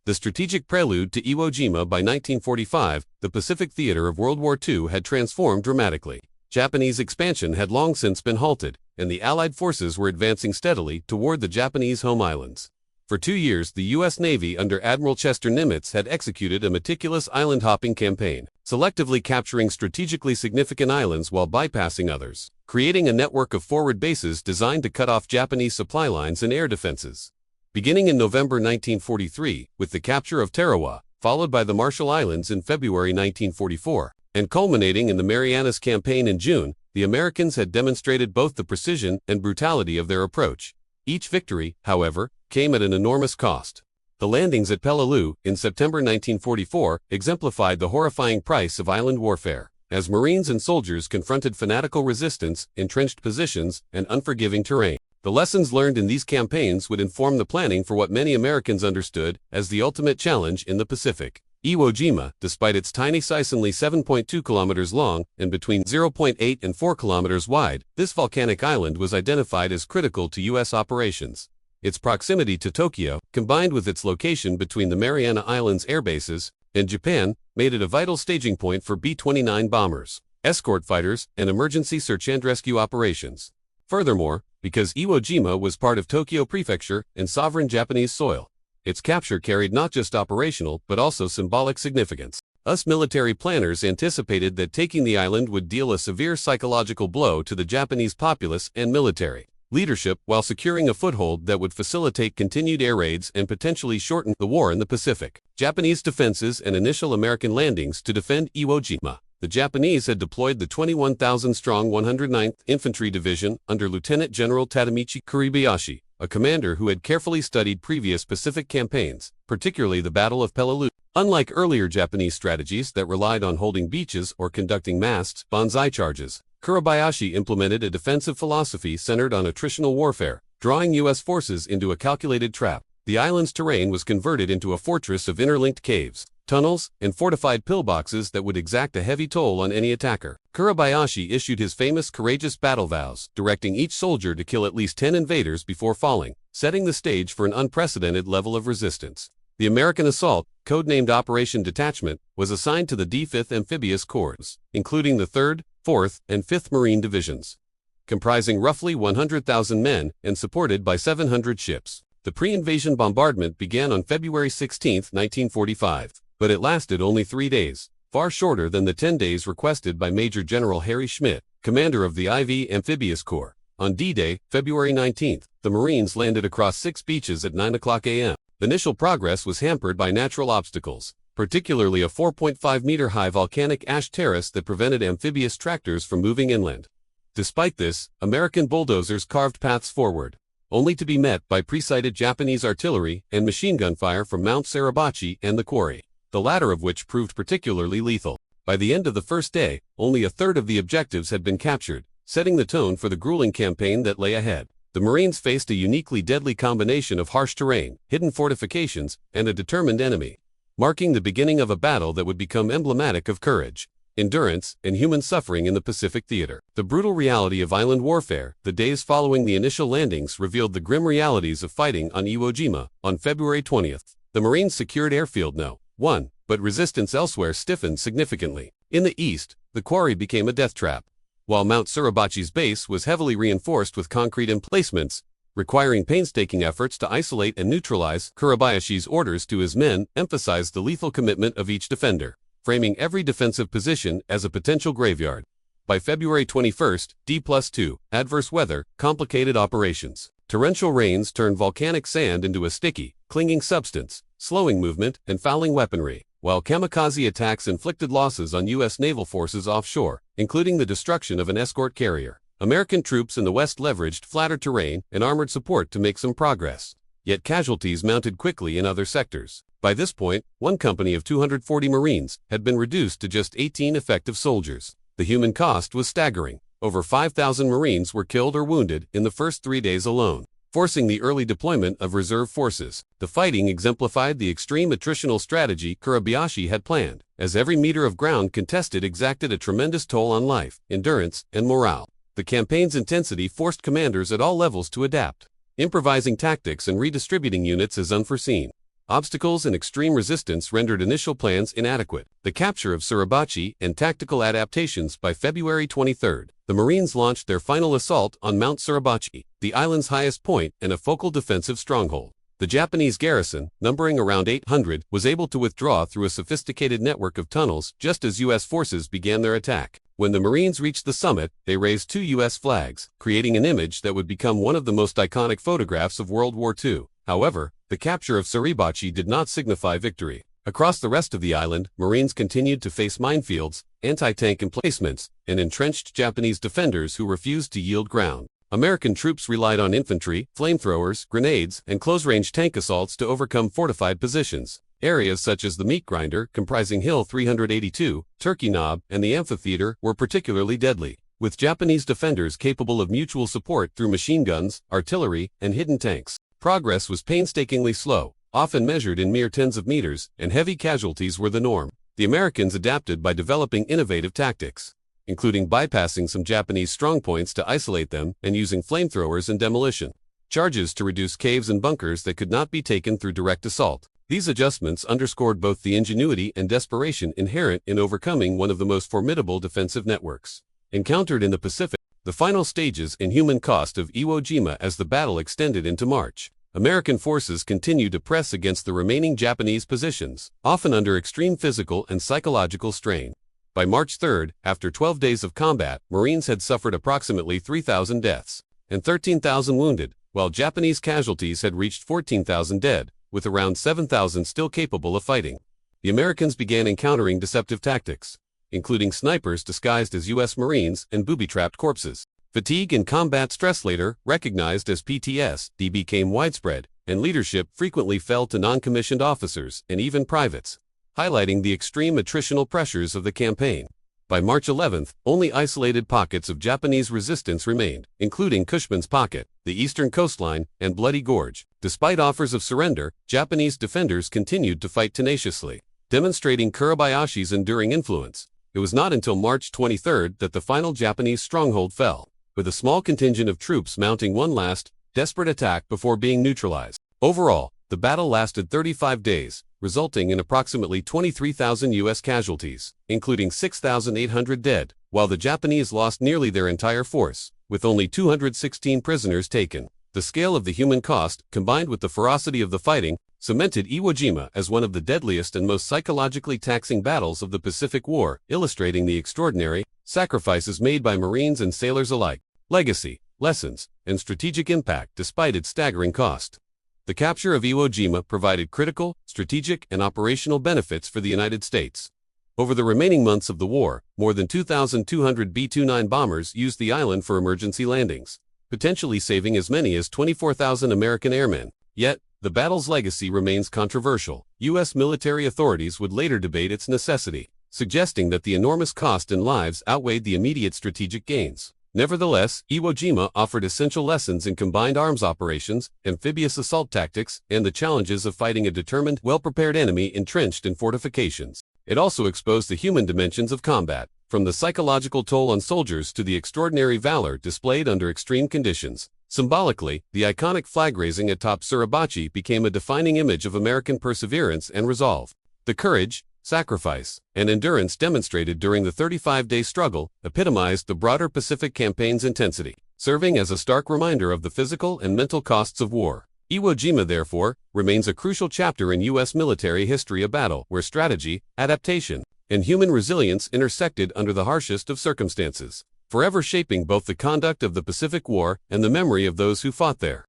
The strategic prelude to Iwo Jima by 1945, the Pacific theater of World War II had transformed dramatically. Japanese expansion had long since been halted, and the Allied forces were advancing steadily toward the Japanese home islands. For 2 years, the U.S. Navy under Admiral Chester Nimitz had executed a meticulous island-hopping campaign, selectively capturing strategically significant islands while bypassing others, creating a network of forward bases designed to cut off Japanese supply lines and air defenses. Beginning in November 1943, with the capture of Tarawa, followed by the Marshall Islands in February 1944, and culminating in the Marianas Campaign in June, the Americans had demonstrated both the precision and brutality of their approach. Each victory, however, came at an enormous cost. The landings at Peleliu in September 1944 exemplified the horrifying price of island warfare, as Marines and soldiers confronted fanatical resistance, entrenched positions, and unforgiving terrain. The lessons learned in these campaigns would inform the planning for what many Americans understood as the ultimate challenge in the Pacific. Iwo Jima, despite its tiny size, only 7.2 kilometers long and between 0.8 and 4 kilometers wide, this volcanic island was identified as critical to U.S. operations. Its proximity to Tokyo, combined with its location between the Mariana Islands air bases and Japan, made it a vital staging point for B-29 bombers, escort fighters, and emergency search and rescue operations. Furthermore, because Iwo Jima was part of Tokyo Prefecture and sovereign Japanese soil, its capture carried not just operational but also symbolic significance. Us military planners anticipated that taking the island would deal a severe psychological blow to the Japanese populace and military leadership while securing a foothold that would facilitate continued air raids and potentially shorten the war in the Pacific. Japanese defenses and initial American landings to defend Iwo Jima. The Japanese had deployed the 21,000-strong 109th Infantry Division under Lieutenant General Tadamichi Kuribayashi, a commander who had carefully studied previous Pacific campaigns, particularly the Battle of Peleliu. Unlike earlier Japanese strategies that relied on holding beaches or conducting massed banzai charges, Kuribayashi implemented a defensive philosophy centered on attritional warfare, drawing U.S. forces into a calculated trap. The island's terrain was converted into a fortress of interlinked caves, tunnels, and fortified pillboxes that would exact a heavy toll on any attacker. Kuribayashi issued his famous courageous battle vows, directing each soldier to kill at least 10 invaders before falling, setting the stage for an unprecedented level of resistance. The American assault, codenamed Operation Detachment, was assigned to the D5th Amphibious Corps, including the 3rd, 4th, and 5th Marine Divisions, comprising roughly 100,000 men and supported by 700 ships. The pre-invasion bombardment began on February 16, 1945. But it lasted only 3 days, far shorter than the 10 days requested by Major General Harry Schmidt, commander of the IV Amphibious Corps. On D-Day, February 19, the Marines landed across 6 beaches at 9:00 a.m. The initial progress was hampered by natural obstacles, particularly a 4.5-meter-high volcanic ash terrace that prevented amphibious tractors from moving inland. Despite this, American bulldozers carved paths forward, only to be met by pre-sighted Japanese artillery and machine gun fire from Mount Suribachi and the quarry, the latter of which proved particularly lethal. By the end of the first day, only a third of the objectives had been captured, setting the tone for the grueling campaign that lay ahead. The Marines faced a uniquely deadly combination of harsh terrain, hidden fortifications, and a determined enemy, marking the beginning of a battle that would become emblematic of courage, endurance, and human suffering in the Pacific theater. The brutal reality of island warfare, the days following the initial landings revealed the grim realities of fighting on Iwo Jima. On February 20th, the Marines secured Airfield No. 1, but resistance elsewhere stiffened significantly. In the east, the quarry became a death trap, while Mount Suribachi's base was heavily reinforced with concrete emplacements, requiring painstaking efforts to isolate and neutralize. Kuribayashi's orders to his men emphasized the lethal commitment of each defender, framing every defensive position as a potential graveyard. By February 21st, D+2, adverse weather complicated operations. Torrential rains turned volcanic sand into a sticky, clinging substance, slowing movement and fouling weaponry, while kamikaze attacks inflicted losses on U.S. naval forces offshore, including the destruction of an escort carrier. American troops in the west leveraged flatter terrain and armored support to make some progress, yet casualties mounted quickly in other sectors. By this point, one company of 240 Marines had been reduced to just 18 effective soldiers. The human cost was staggering. Over 5,000 Marines were killed or wounded in the first 3 days alone, forcing the early deployment of reserve forces. The fighting exemplified the extreme attritional strategy Kuribayashi had planned, as every meter of ground contested exacted a tremendous toll on life, endurance, and morale. The campaign's intensity forced commanders at all levels to adapt, improvising tactics and redistributing units as unforeseen. Obstacles and extreme resistance rendered initial plans inadequate. The capture of Suribachi and tactical adaptations. By February 23, the Marines launched their final assault on Mount Suribachi, the island's highest point and a focal defensive stronghold. The Japanese garrison, numbering around 800, was able to withdraw through a sophisticated network of tunnels just as U.S. forces began their attack. When the Marines reached the summit, they raised 2 U.S. flags, creating an image that would become one of the most iconic photographs of World War II. However, the capture of Suribachi did not signify victory. Across the rest of the island, Marines continued to face minefields, anti-tank emplacements, and entrenched Japanese defenders who refused to yield ground. American troops relied on infantry, flamethrowers, grenades, and close-range tank assaults to overcome fortified positions. Areas such as the Meat Grinder, comprising Hill 382, Turkey Knob, and the amphitheater, were particularly deadly, with Japanese defenders capable of mutual support through machine guns, artillery, and hidden tanks. Progress was painstakingly slow, often measured in mere tens of meters, and heavy casualties were the norm. The Americans adapted by developing innovative tactics, including bypassing some Japanese strongpoints to isolate them and using flamethrowers and demolition charges to reduce caves and bunkers that could not be taken through direct assault. These adjustments underscored both the ingenuity and desperation inherent in overcoming one of the most formidable defensive networks encountered in the Pacific. The final stages and human cost of Iwo Jima. As the battle extended into March, American forces continued to press against the remaining Japanese positions, often under extreme physical and psychological strain. By March 3, after 12 days of combat, Marines had suffered approximately 3,000 deaths and 13,000 wounded, while Japanese casualties had reached 14,000 dead, with around 7,000 still capable of fighting. The Americans began encountering deceptive tactics, including snipers disguised as U.S. Marines and booby-trapped corpses. Fatigue and combat stress, later recognized as PTSD, became widespread, and leadership frequently fell to non-commissioned officers and even privates, highlighting the extreme attritional pressures of the campaign. By March 11, only isolated pockets of Japanese resistance remained, including Cushman's Pocket, the eastern coastline, and Bloody Gorge. Despite offers of surrender, Japanese defenders continued to fight tenaciously, demonstrating Kuribayashi's enduring influence. It was not until March 23 that the final Japanese stronghold fell, with a small contingent of troops mounting one last, desperate attack before being neutralized. Overall, the battle lasted 35 days, resulting in approximately 23,000 U.S. casualties, including 6,800 dead, while the Japanese lost nearly their entire force, with only 216 prisoners taken. The scale of the human cost, combined with the ferocity of the fighting, cemented Iwo Jima as one of the deadliest and most psychologically taxing battles of the Pacific War, illustrating the extraordinary sacrifices made by Marines and sailors alike. Legacy, lessons, and strategic impact. Despite its staggering cost, the capture of Iwo Jima provided critical, strategic, and operational benefits for the United States. Over the remaining months of the war, more than 2,200 B-29 bombers used the island for emergency landings, potentially saving as many as 24,000 American airmen. Yet, the battle's legacy remains controversial. U.S. military authorities would later debate its necessity, suggesting that the enormous cost in lives outweighed the immediate strategic gains. Nevertheless, Iwo Jima offered essential lessons in combined arms operations, amphibious assault tactics, and the challenges of fighting a determined, well-prepared enemy entrenched in fortifications. It also exposed the human dimensions of combat, from the psychological toll on soldiers to the extraordinary valor displayed under extreme conditions. Symbolically, the iconic flag raising atop Suribachi became a defining image of American perseverance and resolve. The courage, sacrifice, and endurance demonstrated during the 35-day struggle epitomized the broader Pacific campaign's intensity, serving as a stark reminder of the physical and mental costs of war. Iwo Jima, therefore, remains a crucial chapter in U.S. military history, a battle where strategy, adaptation, and human resilience intersected under the harshest of circumstances, forever shaping both the conduct of the Pacific War and the memory of those who fought there.